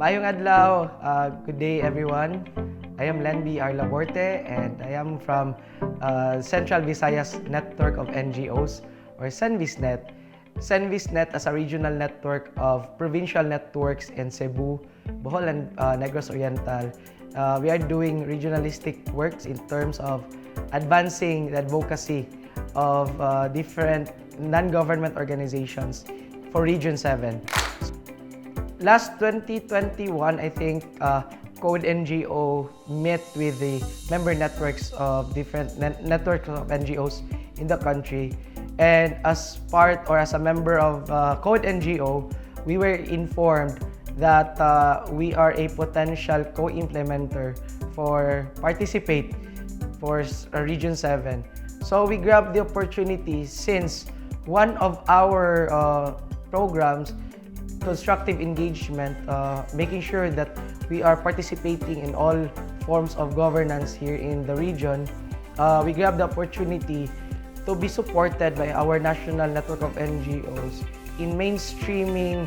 Maayong adlaw, good day everyone. I am Lenbi Laborte and I am from Central Visayas Network of NGOs or CENVISNET. CENVISNET as a regional network of provincial networks in Cebu, Bohol and Negros Oriental. We are doing regionalistic works in terms of advancing the advocacy of different non-government organizations for Region 7. Last 2021, I think Code NGO met with the member networks of different networks of NGOs in the country. And as part or as a member of Code NGO, we were informed that we are a potential co-implementer for participate for Region 7. So we grabbed the opportunity since one of our programs, constructive engagement, making sure that we are participating in all forms of governance here in the region. We grabbed the opportunity to be supported by our national network of NGOs in mainstreaming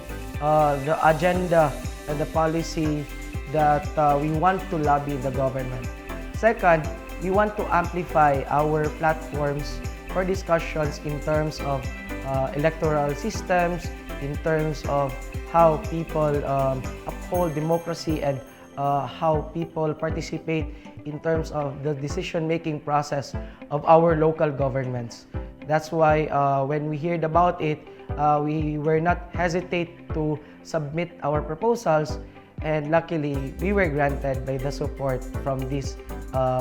the agenda and the policy that we want to lobby the government. Second, we want to amplify our platforms for discussions in terms of electoral systems, in terms of how people uphold democracy and how people participate in terms of the decision-making process of our local governments. That's why when we heard about it, we were not hesitate to submit our proposals, and luckily we were granted by the support from this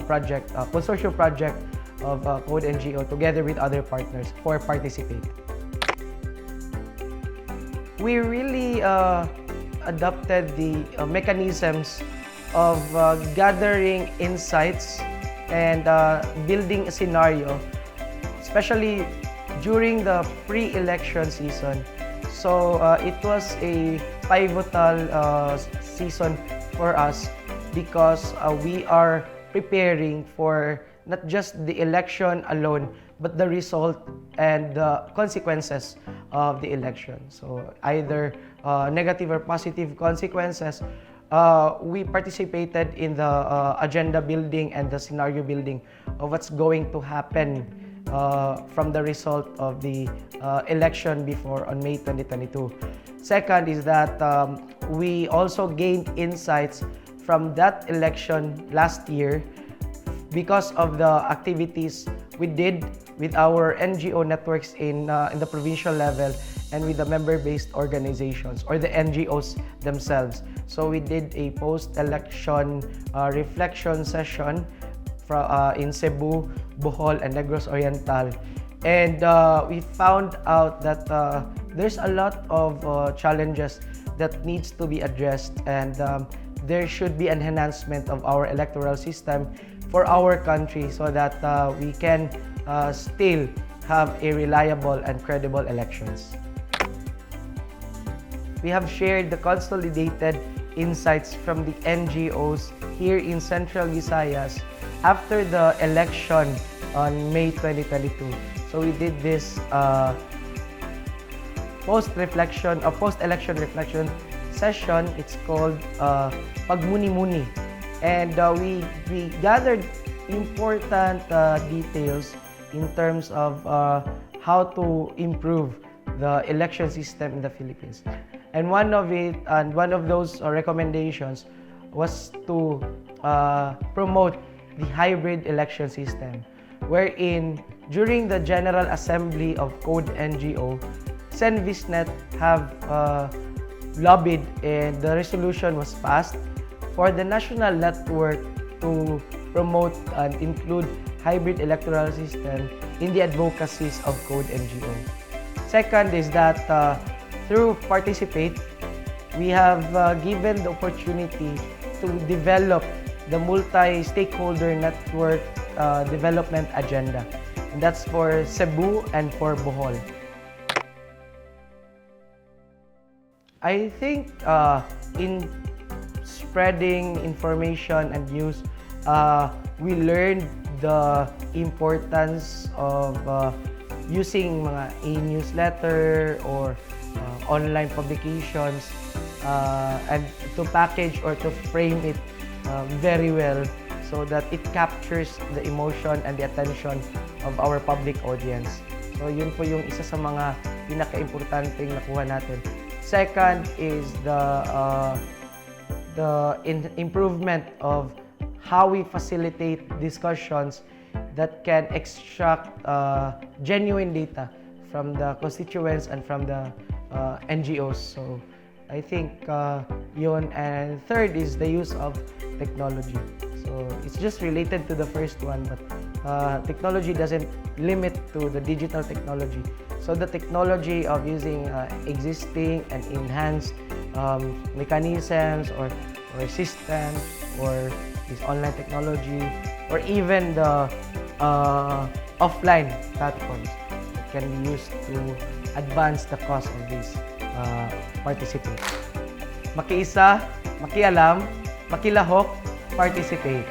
project, consortium project of Code NGO together with other partners for participate. We really adopted the mechanisms of gathering insights and building a scenario, especially during the pre-election season. So it was a pivotal season for us because we are preparing for not just the election alone, but the result and the consequences of the election. So either negative or positive consequences. We participated in the agenda building and the scenario building of what's going to happen from the result of the election before on May 2022. Second is that we also gained insights from that election last year because of the activities we did with our NGO networks in the provincial level and with the member-based organizations or the NGOs themselves. So we did a post-election reflection session in Cebu, Bohol, and Negros Oriental. And we found out that there's a lot of challenges that needs to be addressed, and there should be an enhancement of our electoral system for our country so that we can still have a reliable and credible elections. We have shared the consolidated insights from the NGOs here in Central Visayas after the election on May 2022. So we did this post-election reflection session. It's called Pagmuni-Muni. And we gathered important details in terms of how to improve the election system in the Philippines. And one of those recommendations was to promote the hybrid election system, wherein during the General Assembly of Code NGO, CENVISNET have lobbied and the resolution was passed for the national network to promote and include hybrid electoral system in the advocacies of Code NGO. Second is that through Participate, we have given the opportunity to develop the multi-stakeholder network development agenda. And that's for Cebu and for Bohol. I think in spreading information and news, we learned the importance of using mga e-newsletter or online publications and to package or to frame it very well so that it captures the emotion and the attention of our public audience. So yun po yung isa sa mga pinaka-importanteng nakuha natin. Second is the improvement of how we facilitate discussions that can extract genuine data from the constituents and from the NGOs. So I think yun. And third is the use of technology. So it's just related to the first one, but technology doesn't limit to the digital technology. So the technology of using existing and enhanced mechanisms or systems or this online technology or even the offline platforms that can be used to advance the cause of these participants. Makiisa, makialam, makilahok, participate.